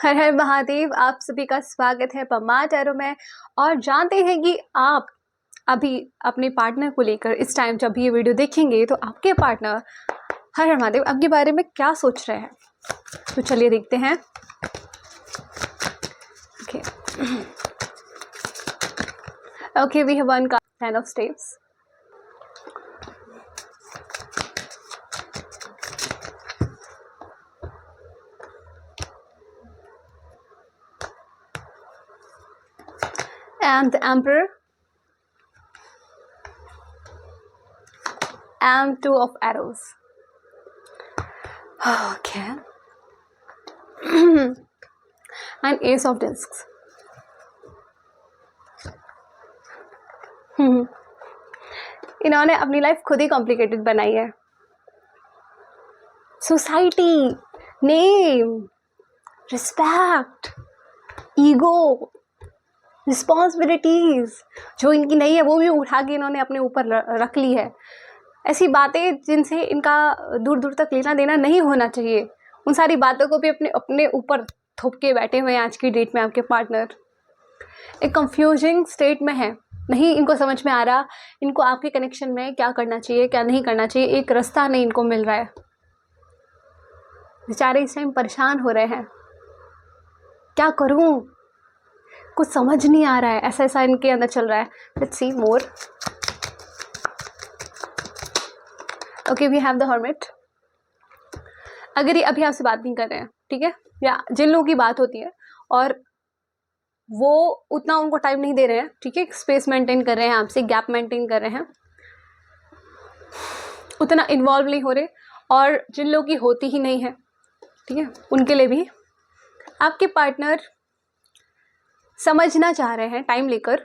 हर हर महादेव। आप सभी का स्वागत है पम्मा टैरो में। और जानते हैं कि आप अभी अपने पार्टनर को लेकर इस टाइम जब ये वीडियो देखेंगे तो आपके पार्टनर हर हर महादेव आपके बारे में क्या सोच रहे हैं। तो चलिए देखते हैं। Okay we have one card, 10 of Staves. And the Emperor and 2 of Arrows. Okay. And Ace of Discs. इन्होंने अपनी लाइफ खुद ही कॉम्प्लिकेटेड बनाई है। Society, name, respect, ego, responsibilities जो इनकी नहीं है वो भी उठा के इन्होंने अपने ऊपर रख ली है। ऐसी बातें जिनसे इनका दूर दूर तक लेना देना नहीं होना चाहिए, उन सारी बातों को भी अपने ऊपर थोप के बैठे हुए हैं आज की डेट में आपके पार्टनर। एक कंफ्यूजिंग स्टेट में है, नहीं इनको समझ में आ रहा इनको आपके कनेक्शन में क्या करना चाहिए क्या नहीं करना चाहिए। एक रास्ता नहीं इनको मिल रहा है, बेचारे इस टाइम परेशान हो रहे हैं। क्या करूं, कुछ समझ नहीं आ रहा है, ऐसा ऐसा इनके अंदर चल रहा है। Let's see more. Okay we have the hermit. अगर ये अभी आपसे बात नहीं कर रहे हैं, ठीक है, या जिन लोगों की बात होती है और वो उतना उनको टाइम नहीं दे रहे हैं, ठीक है, स्पेस मेंटेन कर रहे हैं आपसे, गैप मेंटेन कर रहे हैं, उतना इन्वॉल्व नहीं हो रहे, और जिन लोगों की होती ही नहीं है, ठीक है, उनके लिए भी आपके पार्टनर समझना चाह रहे हैं टाइम लेकर।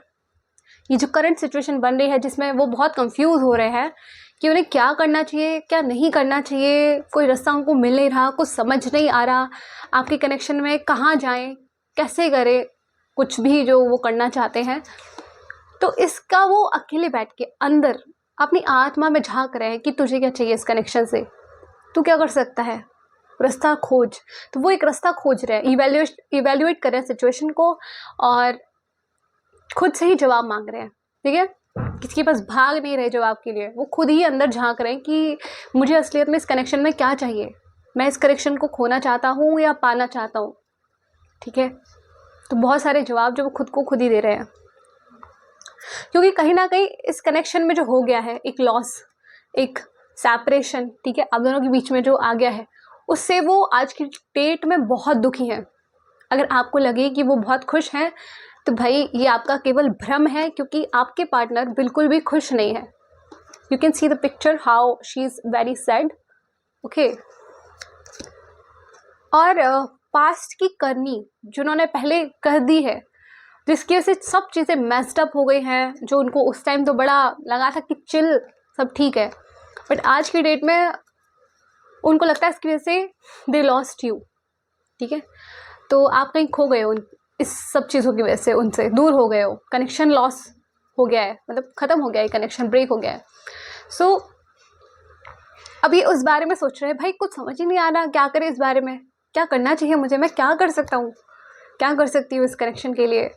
ये जो करंट सिचुएशन बन रही है जिसमें वो बहुत कंफ्यूज हो रहे हैं कि उन्हें क्या करना चाहिए क्या नहीं करना चाहिए, कोई रास्ता उनको मिल नहीं रहा, कुछ समझ नहीं आ रहा आपके कनेक्शन में कहाँ जाएं, कैसे करें, कुछ भी जो वो करना चाहते हैं। तो इसका वो अकेले बैठ के अंदर अपनी आत्मा में झांक रहे हैं कि तुझे क्या चाहिए इस कनेक्शन से, तू क्या कर सकता है, रास्ता खोज। तो वो एक रास्ता खोज रहे हैं, इवेल्युएट कर रहे हैं सिचुएशन को और खुद से ही जवाब मांग रहे हैं, ठीक है, किसी के पास भाग नहीं रहे जवाब के लिए। वो खुद ही अंदर झांक रहे हैं कि मुझे असलियत में इस कनेक्शन में क्या चाहिए, मैं इस कनेक्शन को खोना चाहता हूँ या पाना चाहता हूँ, ठीक है। तो बहुत सारे जवाब जो वो खुद को खुद ही दे रहे हैं, क्योंकि कहीं ना कहीं इस कनेक्शन में जो हो गया है, एक लॉस, एक सेपरेशन, ठीक है, आप दोनों के बीच में जो आ गया है, उससे वो आज की डेट में बहुत दुखी हैं। अगर आपको लगे कि वो बहुत खुश हैं तो भाई ये आपका केवल भ्रम है, क्योंकि आपके पार्टनर बिल्कुल भी खुश नहीं है। You can see the picture how she is very sad, okay. और पास्ट की करनी जो उन्होंने पहले कर दी है, जिसकी वजह से सब चीज़ें मेस्ड अप हो गई हैं, जो उनको उस टाइम तो बड़ा लगा था कि चिल सब ठीक है, बट आज की डेट में उनको लगता है इसकी वजह से दे लॉस्ट यू, ठीक है। तो आप कहीं खो गए हो इस सब चीज़ों की वजह से, उनसे दूर हो गए हो, कनेक्शन लॉस हो गया है, मतलब ख़त्म हो गया है, कनेक्शन ब्रेक हो गया है। सो अभी उस बारे में सोच रहे हैं, भाई कुछ समझ ही नहीं आ रहा क्या करें, इस बारे में क्या करना चाहिए मुझे, मैं क्या कर सकता हूँ, क्या कर सकती हूँ इस कनेक्शन के लिए।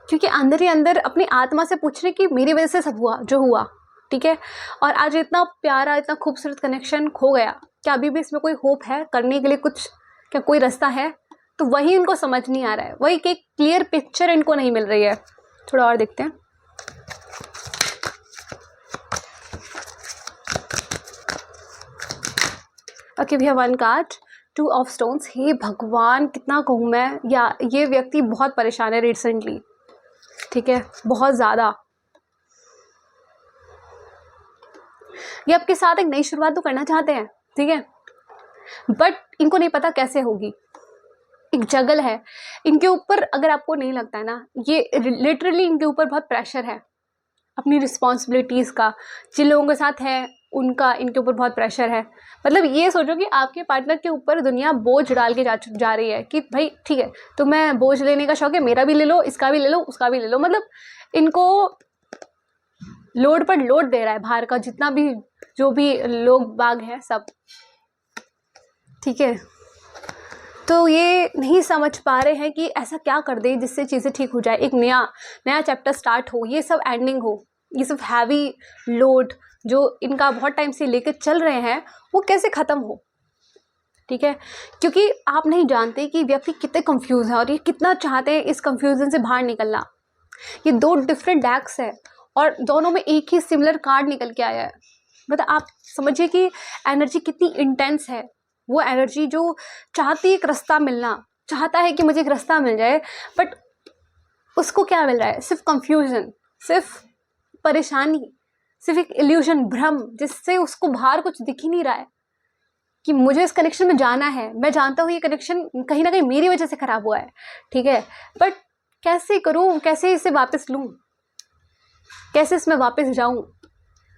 क्योंकि अंदर ही अंदर अपनी आत्मा से पूछ रहे कि मेरी वजह से सब हुआ जो हुआ, ठीक है, और आज इतना प्यारा इतना खूबसूरत कनेक्शन खो गया, क्या अभी भी इसमें कोई होप है करने के लिए कुछ, क्या कोई रास्ता है। तो वही इनको समझ नहीं आ रहा है, वही एक क्लियर पिक्चर इनको नहीं मिल रही है। थोड़ा और देखते हैं। Okay we have one card, 2 of Stones। हे भगवान, कितना कहूँ मैं, या ये व्यक्ति बहुत परेशान है रिसेंटली, ठीक है, बहुत ज़्यादा। ये आपके साथ एक नई शुरुआत तो करना चाहते हैं, ठीक है, बट इनको नहीं पता कैसे होगी। एक जगल है इनके ऊपर। अगर आपको नहीं लगता है ना, ये लिटरली इनके ऊपर बहुत प्रेशर है अपनी रिस्पॉन्सिबिलिटीज़ का, जिन लोगों के साथ है उनका इनके ऊपर बहुत प्रेशर है। मतलब ये सोचो कि आपके पार्टनर के ऊपर दुनिया बोझ डाल के जा रही है कि भाई ठीक है, तो मैं बोझ लेने का शौक है, मेरा भी ले लो, इसका भी ले लो, उसका भी ले लो। मतलब इनको लोड पर लोड दे रहा है बाहर का, जितना भी जो भी लोग बाग हैं सब, ठीक है। तो ये नहीं समझ पा रहे हैं कि ऐसा क्या कर दे जिससे चीज़ें ठीक हो जाए, एक नया चैप्टर स्टार्ट हो, ये सब एंडिंग हो, ये सब हैवी लोड जो इनका बहुत टाइम से लेकर चल रहे हैं वो कैसे ख़त्म हो। ठीक है, क्योंकि आप नहीं जानते कि व्यक्ति कितने कंफ्यूज है और ये कितना चाहते हैं इस कंफ्यूजन से बाहर निकलना। ये 2 डिफरेंट डेक्स है और दोनों में एक ही सिमिलर कार्ड निकल के आया है। मतलब आप समझिए कि एनर्जी कितनी इंटेंस है। वो एनर्जी जो चाहती है एक रास्ता मिलना, चाहता है कि मुझे एक रास्ता मिल जाए, बट उसको क्या मिल रहा है? सिर्फ कंफ्यूजन, सिर्फ परेशानी, सिर्फ एक इल्यूजन, भ्रम, जिससे उसको बाहर कुछ दिख ही नहीं रहा है कि मुझे इस कनेक्शन में जाना है। मैं जानता हूँ ये कनेक्शन कहीं ना कहीं मेरी वजह से खराब हुआ है, ठीक है, बट कैसे करूँ, कैसे इसे वापस लूँ, कैसे इसमें वापस जाऊँ?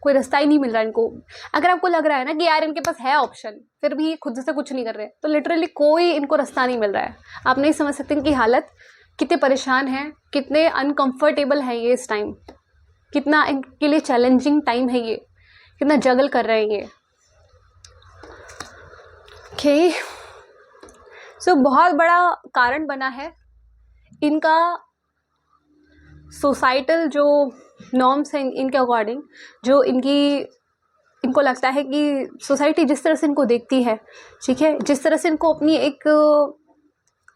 कोई रास्ता ही नहीं मिल रहा इनको। अगर आपको लग रहा है ना कि यार इनके पास है ऑप्शन, फिर भी खुद से कुछ नहीं कर रहे, तो लिटरली कोई इनको रास्ता नहीं मिल रहा है। आप नहीं समझ सकते इनकी हालत, कितने परेशान हैं, कितने अनकंफर्टेबल हैं ये इस टाइम, कितना इनके लिए चैलेंजिंग टाइम है ये, कितना जगल कर रहे हैं ये। ओके, सो बहुत बड़ा कारण बना है इनका सोसाइटल जो नॉर्म्स हैं इनके अकॉर्डिंग, जो इनको लगता है कि सोसाइटी जिस तरह से इनको देखती है, ठीक है, जिस तरह से इनको अपनी एक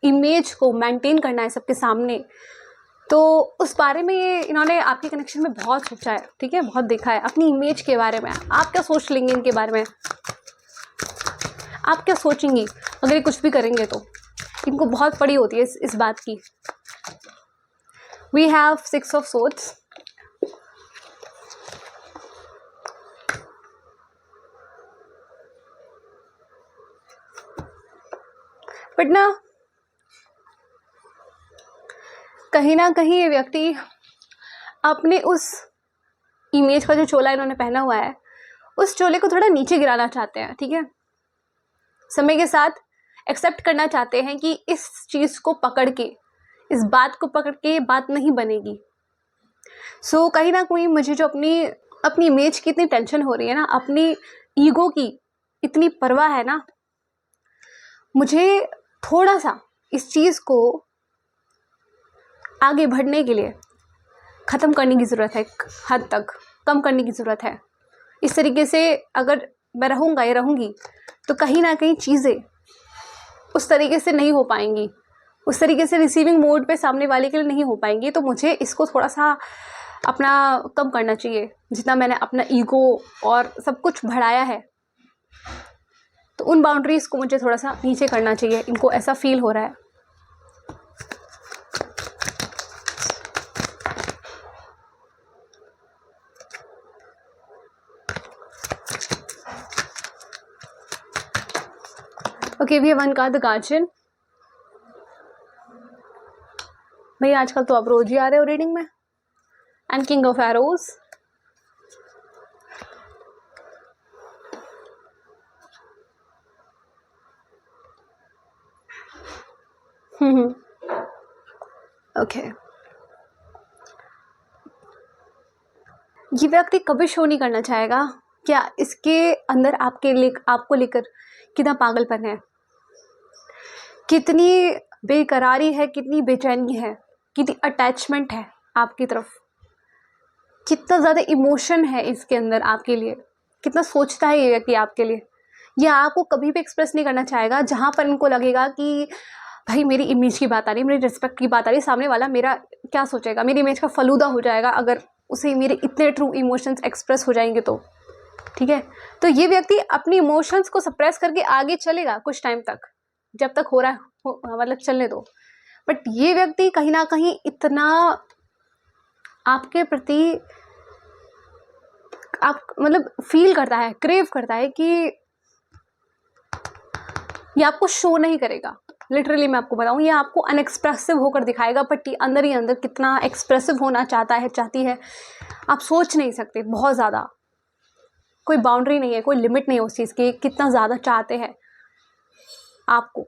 इमेज को मेंटेन करना है सबके सामने, तो उस बारे में ये इन्होंने आपके कनेक्शन में बहुत सोचा है, ठीक है, बहुत देखा है अपनी इमेज के बारे में। आप क्या सोच लेंगे इनके बारे में? आप क्या सोचेंगी अगर ये कुछ भी करेंगे तो? इनको बहुत पड़ी होती है इस बात की। We have 6 of swords। But ना कहीं ये व्यक्ति अपने उस इमेज का जो चोला इन्होंने पहना हुआ है, उस चोले को थोड़ा नीचे गिराना चाहते हैं, ठीक है, समय के साथ एक्सेप्ट करना चाहते हैं कि इस चीज़ को पकड़ के, इस बात को पकड़ के बात नहीं बनेगी। सो कहीं ना कहीं मुझे जो अपनी इमेज की इतनी टेंशन हो रही है ना, अपनी ईगो की इतनी परवाह है ना, मुझे थोड़ा सा इस चीज़ को आगे बढ़ने के लिए ख़त्म करने की ज़रूरत है, एक हद तक कम करने की ज़रूरत है। इस तरीके से अगर मैं रहूँगा या रहूँगी तो कहीं ना कहीं चीज़ें उस तरीके से नहीं हो पाएंगी, उस तरीके से रिसीविंग मोड पे सामने वाले के लिए नहीं हो पाएंगी। तो मुझे इसको थोड़ा सा अपना कम करना चाहिए। जितना मैंने अपना ईगो और सब कुछ बढ़ाया है, तो उन बाउंड्रीज़ को मुझे थोड़ा सा नीचे करना चाहिए। इनको ऐसा फील हो रहा है। Okay, we have one card, the guardian. भैया आजकल तो आप रोज ही आ रहे हो रीडिंग में। And king of arrows. Okay, ये व्यक्ति कभी शो नहीं करना चाहेगा क्या इसके अंदर आपको लेकर कितना पागलपन है, कितनी बेकरारी है, कितनी बेचैनी है, कितनी अटैचमेंट है आपकी तरफ, कितना ज़्यादा इमोशन है इसके अंदर आपके लिए, कितना सोचता है ये व्यक्ति आपके लिए। ये आपको कभी भी एक्सप्रेस नहीं करना चाहेगा। जहाँ पर इनको लगेगा कि भाई मेरी इमेज की बात आ रही है, मेरी रिस्पेक्ट की बात आ रही है, सामने वाला मेरा क्या सोचेगा, मेरी इमेज का फलूदा हो जाएगा अगर उसे मेरे इतने ट्रू इमोशंस एक्सप्रेस हो जाएंगे तो, ठीक है। तो ये व्यक्ति अपनी इमोशंस को सप्रेस करके आगे चलेगा कुछ टाइम तक, जब तक हो रहा है मतलब चलने दो। बट ये व्यक्ति कहीं ना कहीं इतना आपके प्रति मतलब फील करता है, क्रेव करता है कि ये आपको शो नहीं करेगा। लिटरली मैं आपको बताऊं, ये आपको अनएक्सप्रेसिव होकर दिखाएगा, बट ये अंदर ही अंदर कितना एक्सप्रेसिव होना चाहती है आप सोच नहीं सकते। बहुत ज़्यादा, कोई बाउंड्री नहीं है, कोई लिमिट नहीं है उस चीज़ की। कितना ज़्यादा चाहते हैं आपको,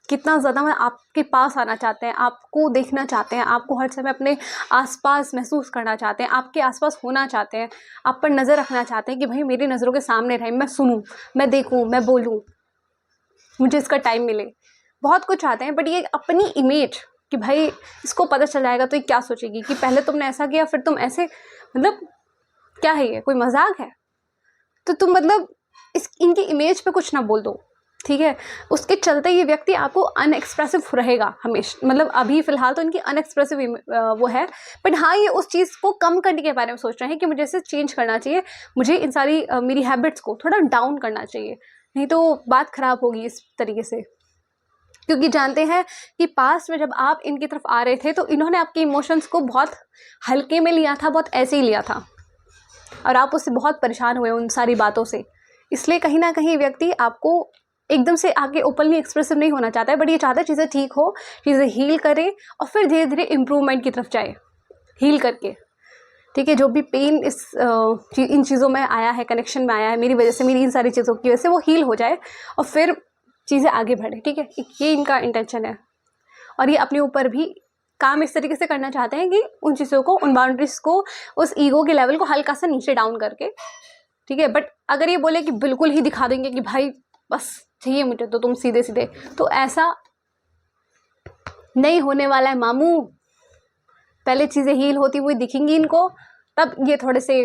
कितना ज़्यादा मैं आपके पास आना चाहते हैं, आपको देखना चाहते हैं, आपको हर समय अपने आसपास महसूस करना चाहते हैं, आपके आसपास होना चाहते हैं, आप पर नज़र रखना चाहते हैं कि भाई मेरी नज़रों के सामने रहे, मैं सुनूं, मैं देखूं, मैं बोलूं, मुझे इसका टाइम मिले, बहुत कुछ चाहते हैं, बट ये अपनी इमेज कि भाई इसको पता चल जाएगा तो ये क्या सोचेगी कि पहले तुमने ऐसा किया फिर तुम ऐसे, मतलब क्या है ये, कोई मजाक है? तो तुम मतलब इनकी इमेज पे कुछ ना बोल दो, ठीक है। उसके चलते ये व्यक्ति आपको अनएक्सप्रेसिव रहेगा हमेशा, मतलब अभी फिलहाल तो इनकी अनएक्सप्रेसिव वो है, बट हाँ ये उस चीज़ को कम करने के बारे में सोच रहे हैं कि मुझे इसे चेंज करना चाहिए, मुझे इन सारी मेरी हैबिट्स को थोड़ा डाउन करना चाहिए, नहीं तो बात ख़राब होगी इस तरीके से। क्योंकि जानते हैं कि पास्ट में जब आप इनकी तरफ आ रहे थे तो इन्होंने आपके इमोशंस को बहुत हल्के में लिया था, बहुत ऐसे ही लिया था, और आप उससे बहुत परेशान हुए उन सारी बातों से। इसलिए कहीं ना कहीं व्यक्ति आपको एकदम से आगे ओपनली एक्सप्रेसिव नहीं होना चाहता है, बट ये चाहता है चीज़ें ठीक हो, चीज़ें हील करे और फिर धीरे धीरे इम्प्रूवमेंट की तरफ जाए, हील करके, ठीक है। जो भी पेन इन चीज़ों में आया है, कनेक्शन में आया है मेरी वजह से, मेरी इन सारी चीज़ों की वजह से, वो हील हो जाए और फिर चीज़ें आगे बढ़े, ठीक है। ये इनका इंटेंशन है, और ये अपने ऊपर भी काम इस तरीके से करना चाहते हैं कि उन चीज़ों को, उन बाउंड्रीज को, उस ईगो के लेवल को हल्का सा नीचे डाउन करके, ठीक है। बट अगर ये बोले कि बिल्कुल ही दिखा देंगे कि भाई बस चाहिए मुझे तो तुम सीधे सीधे, तो ऐसा नहीं होने वाला है मामू। पहले चीज़ें हील होती हुई दिखेंगी इनको, तब ये थोड़े से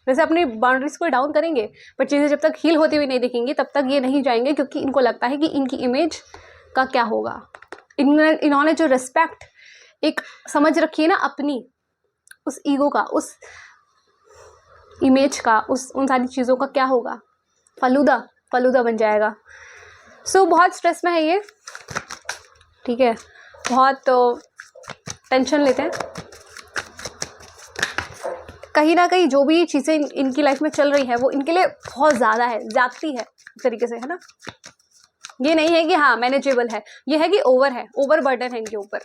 वैसे अपनी बाउंड्रीज को डाउन करेंगे, बट चीज़ें जब तक हील होती हुई नहीं दिखेंगी तब तक ये नहीं जाएंगे, क्योंकि इनको लगता है कि इनकी इमेज का क्या होगा। इन्होंने जो रिस्पेक्ट एक समझ रखी है ना अपनी, उस ईगो का, उस इमेज का, उन सारी चीज़ों का क्या होगा, फलूदा बन जाएगा। सो बहुत स्ट्रेस में है ये, ठीक है, बहुत टेंशन लेते हैं। कहीं ना कहीं जो भी चीज़ें इनकी लाइफ में चल रही है वो इनके लिए बहुत ज़्यादा है, ज़्यादती है एक तरीके से, है ना। ये नहीं है कि हाँ मैनेजेबल है, ये है कि ओवर है, ओवर बर्डन है इनके ऊपर।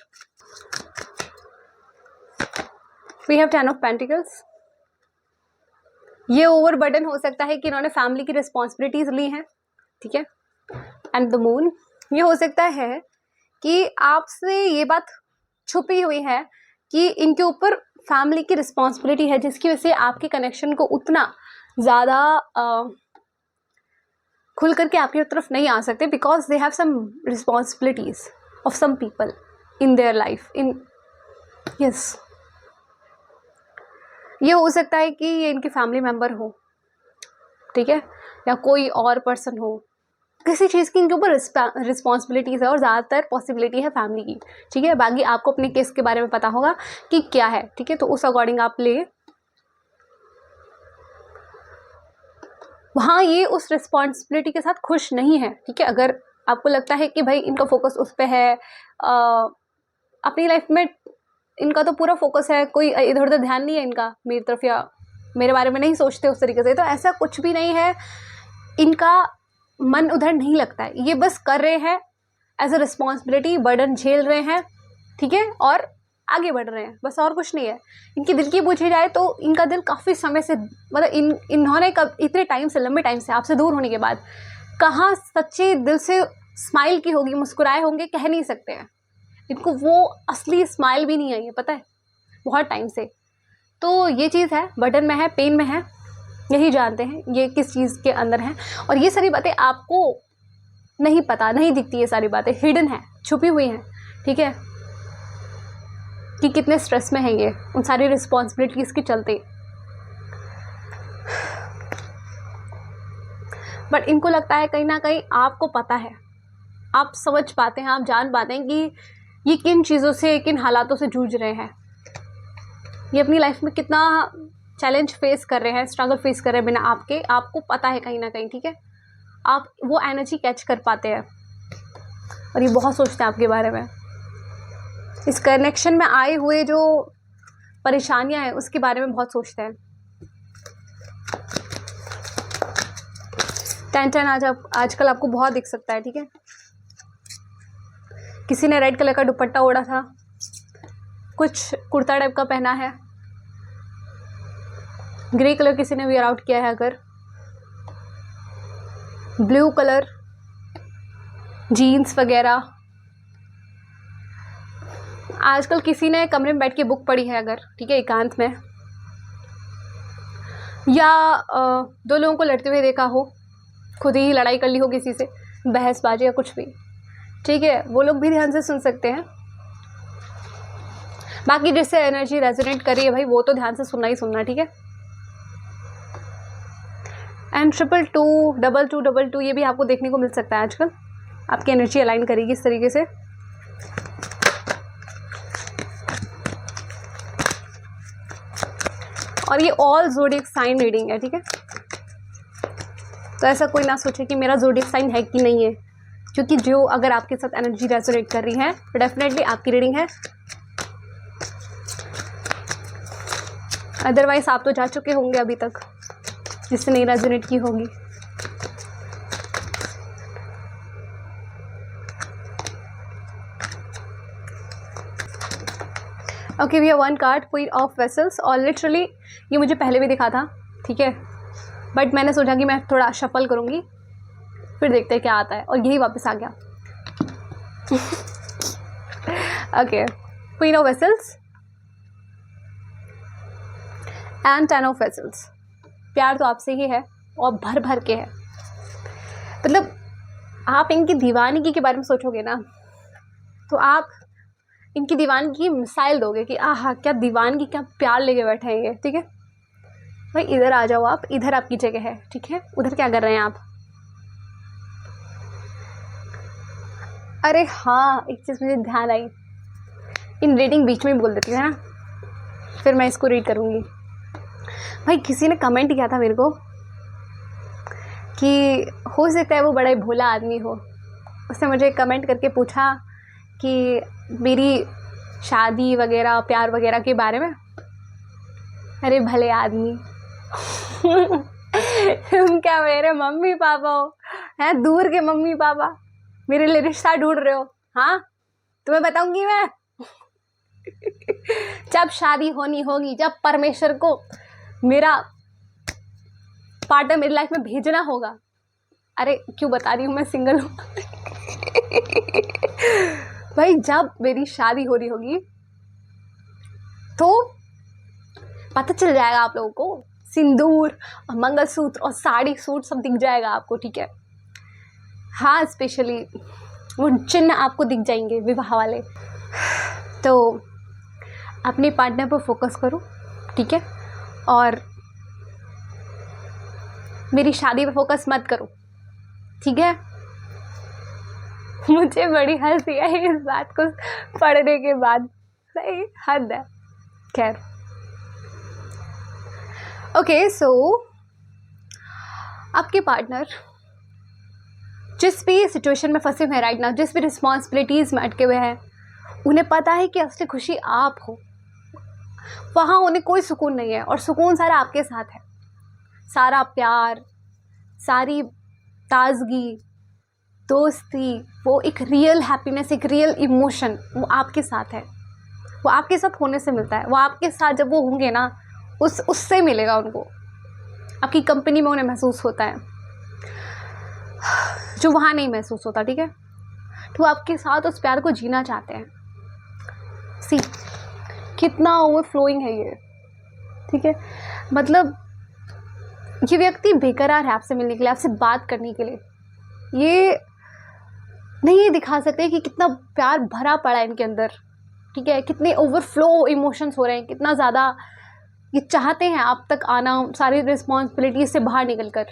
We have 10 of pentacles. ये ओवर बर्डन हो सकता है कि इन्होंने फैमिली की रिस्पॉन्सिबिलिटीज ली हैं, ठीक है। एंड द मून, ये हो सकता है कि आपसे ये बात छुपी हुई है कि इनके ऊपर फैमिली की रिस्पॉन्सिबिलिटी है, जिसकी वजह से आपके कनेक्शन को उतना ज़्यादा खुल करके आपकी तरफ नहीं आ सकते, because they have some responsibilities of some people in their life, in yes. ये हो सकता है कि ये इनकी फैमिली मेम्बर हो, ठीक है, या कोई और पर्सन हो, किसी चीज़ की इनके ऊपर रिस्पॉन्सिबिलिटीज़ है, और ज़्यादातर पॉसिबिलिटी है फैमिली की, ठीक है। बाकी आपको अपने केस के बारे में पता होगा कि क्या है, ठीक है, तो उस अकॉर्डिंग आप ले। वहाँ ये उस रिस्पॉन्सिबिलिटी के साथ खुश नहीं है, ठीक है। अगर आपको लगता है कि भाई इनका फोकस उस पर है, अपनी लाइफ में इनका तो पूरा फोकस है, कोई इधर उधर ध्यान नहीं है इनका मेरी तरफ, या मेरे बारे में नहीं सोचते उस तरीके से, तो ऐसा कुछ भी नहीं है। इनका मन उधर नहीं लगता है, ये बस कर रहे हैं एज अ रिस्पॉन्सिबिलिटी, बर्डन झेल रहे हैं, ठीक है, और आगे बढ़ रहे हैं, बस और कुछ नहीं है। इनकी दिल की पूछी जाए तो इनका दिल काफ़ी समय से, मतलब इन्होंने कब इतने टाइम से, लंबे टाइम से आपसे दूर होने के बाद कहाँ सच्चे दिल से स्माइल की होगी, मुस्कुराए होंगे, कह नहीं सकते हैं। इनको वो असली स्माइल भी नहीं आई है, पता है, बहुत टाइम से। तो ये चीज़ है, बर्डन में है, पेन में है, यही जानते हैं ये किस चीज़ के अंदर हैं। और ये सारी बातें आपको नहीं पता, नहीं दिखती, ये सारी बातें हिडन है, छुपी हुई हैं, ठीक है, कि कितने स्ट्रेस में है ये उन सारी रिस्पॉन्सिबिलिटीज़ के चलते। बट इनको लगता है कहीं ना कहीं आपको पता है, आप समझ पाते हैं, आप जान पाते हैं कि ये किन चीज़ों से, किन हालातों से जूझ रहे हैं, ये अपनी लाइफ में कितना चैलेंज फेस कर रहे हैं, स्ट्रगल फेस कर रहे हैं बिना आपके, आपको पता है कहीं ना कहीं, ठीक है। आप वो एनर्जी कैच कर पाते हैं, और ये बहुत सोचते हैं आपके बारे में। इस कनेक्शन में आए हुए जो परेशानियां हैं उसके बारे में बहुत सोचते हैं। 10-10 आजकल आपको बहुत दिख सकता है, ठीक है। किसी ने रेड कलर का दुपट्टा ओढ़ा था, कुछ कुर्ता टाइप का पहना है, ग्रे कलर किसी ने वियर आउट किया है, अगर ब्लू कलर जीन्स वगैरह। आजकल किसी ने कमरे में बैठ के बुक पढ़ी है, अगर, ठीक है, एकांत में, या दो लोगों को लड़ते हुए देखा हो, खुद ही लड़ाई कर ली हो किसी से, बहसबाजी या कुछ भी, ठीक है, वो लोग भी ध्यान से सुन सकते हैं। बाकी जिससे एनर्जी रेजोनेट कर रही है भाई, वो तो ध्यान से सुनना ही सुनना, ठीक है। एंड 222, 2222 ये भी आपको देखने को मिल सकता है आजकल। आपकी एनर्जी अलाइन करेगी इस तरीके से। और ये ऑल ज़ोडिएक साइन रीडिंग है, ठीक है। तो ऐसा कोई ना सोचे कि मेरा ज़ोडिएक साइन है कि नहीं है, क्योंकि जो अगर आपके साथ एनर्जी रेजोनेट कर रही है तो डेफिनेटली आपकी रीडिंग है। अदरवाइज आप तो जा चुके होंगे अभी तक, जिससे नहीं रेजोनेट की होगी। Okay, we have one card, queen of vessels. और लिटरली ये मुझे पहले भी दिखा था, ठीक है, बट मैंने सोचा कि मैं थोड़ा शफल करूँगी, फिर देखते हैं क्या आता है, और यही वापस आ गया। Okay, queen of vessels and 10 of vessels. प्यार तो आपसे ही है और भर भर के है। मतलब आप इनकी दीवानगी के बारे में सोचोगे ना, तो आप इनकी दीवानगी की मिसाइल दोगे कि आहा क्या दीवानगी, क्या प्यार लेके बैठे हैं ये, ठीक है। भाई इधर आ जाओ आप, इधर आपकी जगह है, ठीक है। उधर क्या कर रहे हैं आप? अरे हाँ, एक चीज़ मुझे ध्यान आई, इन रीडिंग बीच में बोल देती है ना, फिर मैं इसको रीड करूँगी। भाई किसी ने कमेंट किया था मेरे को कि हो सकता है वो बड़ा ही भोला आदमी हो। उसने मुझे कमेंट करके पूछा कि मेरी शादी वगैरह, प्यार वगैरह के बारे में। अरे भले आदमी। तुम क्या मेरे मम्मी पापा हो? हैं, दूर के मम्मी पापा मेरे लिए रिश्ता ढूंढ रहे हो? हाँ, तुम्हें बताऊंगी मैं। जब शादी होनी होगी, जब परमेश्वर को मेरा पार्टनर मेरी लाइफ में भेजना होगा। अरे क्यों बता रही हूँ मैं सिंगल हूँ। भाई जब मेरी शादी हो रही होगी तो पता चल जाएगा आप लोगों को, सिंदूर और मंगलसूत्र और साड़ी सूट सब दिख जाएगा आपको, ठीक है। हाँ, स्पेशली वो चिन्ह आपको दिख जाएंगे विवाह वाले। तो अपने पार्टनर पर फोकस करो, ठीक है, और मेरी शादी पे फोकस मत करो, ठीक है। मुझे बड़ी हंसी आई इस बात को पढ़ने के बाद, सही हद है। खैर, ओके, सो आपके पार्टनर जिस भी सिचुएशन में फंसे हुए हैं राइट नाउ, जिस भी रिस्पॉन्सिबिलिटीज़ में अटके हुए हैं, उन्हें पता है कि असली खुशी आप हो। वहाँ उन्हें कोई सुकून नहीं है, और सुकून सारा आपके साथ है। सारा प्यार, सारी ताजगी, दोस्ती, वो एक रियल हैप्पीनेस, एक रियल इमोशन, वो आपके साथ है। वो आपके साथ होने से मिलता है। वो आपके साथ जब वो होंगे ना, उससे मिलेगा उनको। आपकी कंपनी में उन्हें महसूस होता है जो वहाँ नहीं महसूस होता, ठीक है। तो आपके साथ उस प्यार को जीना चाहते हैं। सी कितना ओवरफ्लोइंग है ये, ठीक है। मतलब ये व्यक्ति बेकरार है आपसे मिलने के लिए, आपसे बात करने के लिए। ये नहीं ये दिखा सकते कि कितना प्यार भरा पड़ा है इनके अंदर, ठीक है। कितने ओवरफ्लो इमोशंस हो रहे हैं, कितना ज़्यादा ये चाहते हैं आप तक आना, सारी रिस्पॉन्सिबिलिटीज से बाहर निकल कर।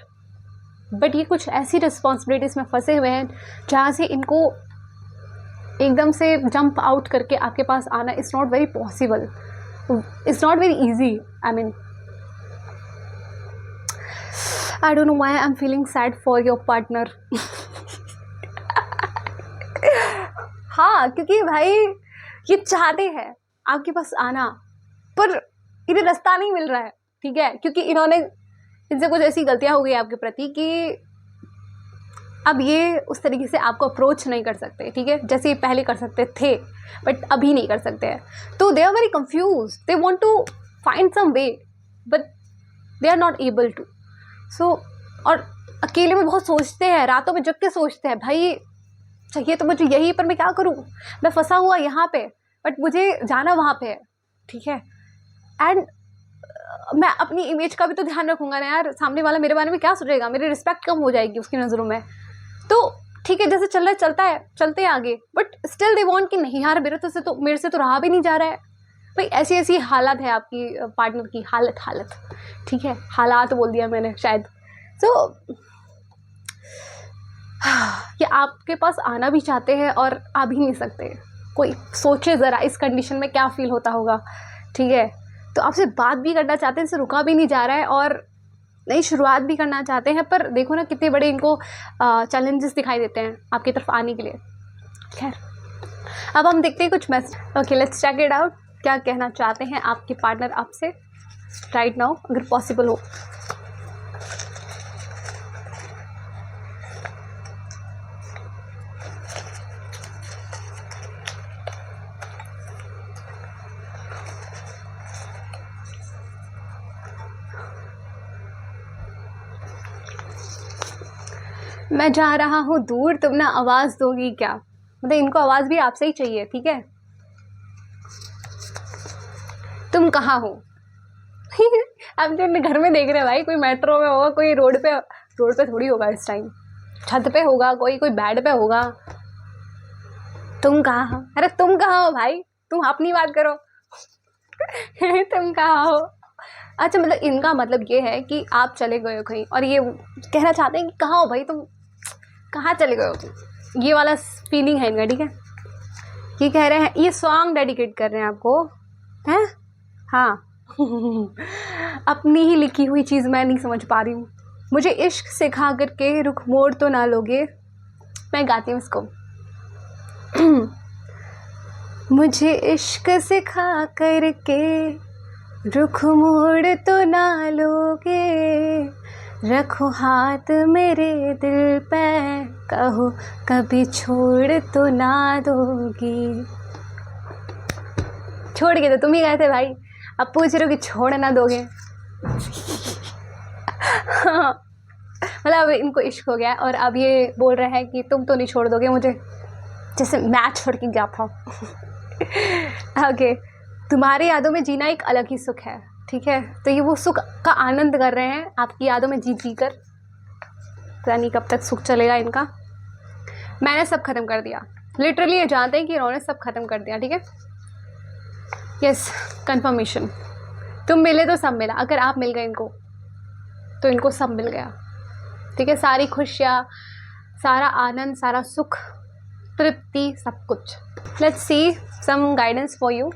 बट ये कुछ ऐसी रिस्पॉन्सिबिलिटीज़ में फंसे हुए हैं जहाँ से इनको एकदम से जंप आउट करके आपके पास आना is not very possible, it's not very easy. I mean, I don't know why I'm feeling sad for your partner. हाँ, क्योंकि भाई ये चाहते हैं आपके पास आना, पर इन्हें रास्ता नहीं मिल रहा है, ठीक है। क्योंकि इनसे कुछ ऐसी गलतियां हो गई आपके प्रति कि अब ये उस तरीके से आपको अप्रोच नहीं कर सकते, ठीक है, जैसे ये पहले कर सकते थे, बट अभी नहीं कर सकते हैं। तो they are very confuse, they want to find some way, but they are not able to. So और अकेले में बहुत सोचते हैं, रातों में जग के सोचते हैं, भाई चाहिए तो मुझे यही, पर मैं क्या करूं, मैं फंसा हुआ यहाँ पे, बट मुझे जाना वहाँ पे है, ठीक है। एंड मैं अपनी इमेज का भी तो ध्यान रखूंगा ना यार, सामने वाला मेरे बारे में क्या सोचेगा, मेरी रिस्पेक्ट कम हो जाएगी उसकी नज़रों में। तो ठीक है, जैसे चल रहा है चलता है, चलते हैं आगे, बट स्टिल दे वांट कि नहीं यार मेरे से तो रहा भी नहीं जा रहा है। भाई ऐसी ऐसी हालत है आपकी पार्टनर की, हालत ठीक है, हालात बोल दिया मैंने शायद। तो ये आपके पास आना भी चाहते हैं और आ भी नहीं सकते। कोई सोचे ज़रा इस कंडीशन में क्या फ़ील होता होगा, ठीक है। तो आपसे बात भी करना चाहते हैं, इनसे रुका भी नहीं जा रहा है और नई शुरुआत भी करना चाहते हैं, पर देखो ना कितने बड़े इनको चैलेंजेस दिखाई देते हैं आपकी तरफ आने के लिए। खैर, अब हम देखते हैं कुछ message. Okay, let's check it out. क्या कहना चाहते हैं आपके पार्टनर आपसे राइट नाउ, अगर पॉसिबल हो। मैं जा रहा हूँ दूर, तुम ना आवाज़ दोगी क्या? मतलब इनको आवाज़ भी आपसे ही चाहिए, ठीक है। तुम कहाँ हो? अब जो घर में देख रहे हैं भाई, कोई मेट्रो में होगा, कोई रोड पे थोड़ी होगा इस टाइम, छत पे होगा, कोई बेड पे होगा। तुम कहाँ हो? अरे तुम कहाँ हो भाई, तुम अपनी बात करो। तुम कहाँ हो? अच्छा, मतलब इनका मतलब ये है कि आप चले गए हो कहीं और ये कहना चाहते हैं कि कहाँ हो भाई तुम, कहाँ चले गए हो तुम, ये वाला फीलिंग है इनका, ठीक है। ये कह रहे हैं, ये सॉन्ग डेडिकेट कर रहे हैं आपको, हैं? हाँ। अपनी ही लिखी हुई चीज़ मैं नहीं समझ पा रही हूँ। मुझे इश्क सिखा करके रुख मोड़ तो ना लोगे। मैं गाती हूँ इसको। मुझे इश्क सिखा करके रुख मोड़ तो ना लोगे, रखो हाथ मेरे दिल पे, कहो कभी छोड़ तो ना दोगी। छोड़ के तो तुम ही गए थे भाई, अब पूछ रहे हो कि छोड़ ना दोगे। मतलब अब इनको इश्क हो गया और अब ये बोल रहे हैं कि तुम तो नहीं छोड़ दोगे मुझे, जैसे मैं छोड़ के गया था। ओके, तुम्हारी यादों में जीना एक अलग ही सुख है, ठीक है। तो ये वो सुख का आनंद कर रहे हैं आपकी यादों में जी कर। पता नहीं कब तक सुख चलेगा इनका। मैंने सब खत्म कर दिया, लिटरली ये जानते हैं कि इन्होंने सब खत्म कर दिया, ठीक है। Yes, confirmation. तुम मिले तो सब मिला, अगर आप मिल गए इनको तो इनको सब मिल गया, ठीक है। सारी खुशियाँ, सारा आनंद, सारा सुख, तृप्ति, सब कुछ। Let's see some guidance for you.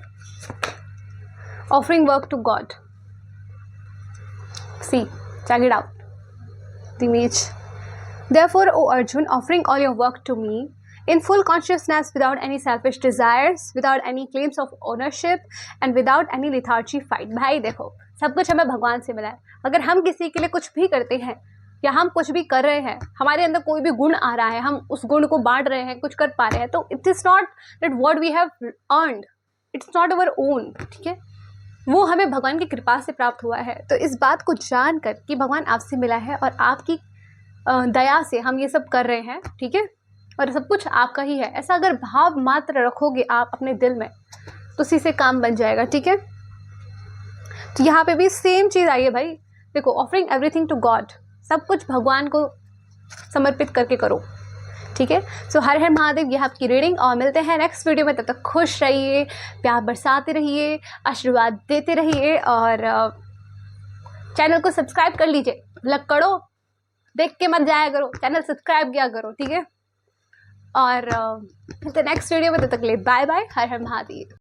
Offering work to God. See, check it out. The image. Therefore, O Arjun, offering all your work to me in full consciousness, without any selfish desires, without any claims of ownership, and without any lethargy fight. भाई देखो, सब कुछ हमें भगवान से मिला है। अगर हम किसी के लिए कुछ भी करते हैं या हम कुछ भी कर रहे हैं, हमारे अंदर कोई भी गुण आ रहा है, हम उस गुण को बांट रहे हैं, कुछ कर पा रहे हैं, तो it is not that what we have earned, it's not our own, ठीक है। वो हमें भगवान की कृपा से प्राप्त हुआ है। तो इस बात को जानकर कि भगवान आपसे मिला है और आपकी दया से हम ये सब कर रहे हैं, ठीक है, और सब कुछ आपका ही है, ऐसा अगर भाव मात्र रखोगे आप अपने दिल में, तो उसी से काम बन जाएगा, ठीक है। तो यहाँ पे भी सेम चीज़ आई है भाई। देखो, ऑफरिंग एवरीथिंग टू गॉड, सब कुछ भगवान को समर्पित करके करो, ठीक है। सो हर हर महादेव, ये आपकी रीडिंग, और मिलते हैं नेक्स्ट वीडियो में। तब तक खुश रहिए, प्यार बरसाते रहिए, आशीर्वाद देते रहिए, और चैनल को सब्सक्राइब कर लीजिए। लक्कड़ो देख के मत जाया करो, चैनल सब्सक्राइब किया करो, ठीक है। और मिलते हैं नेक्स्ट वीडियो में, तब तक ले बाय बाय, हर हर महादेव।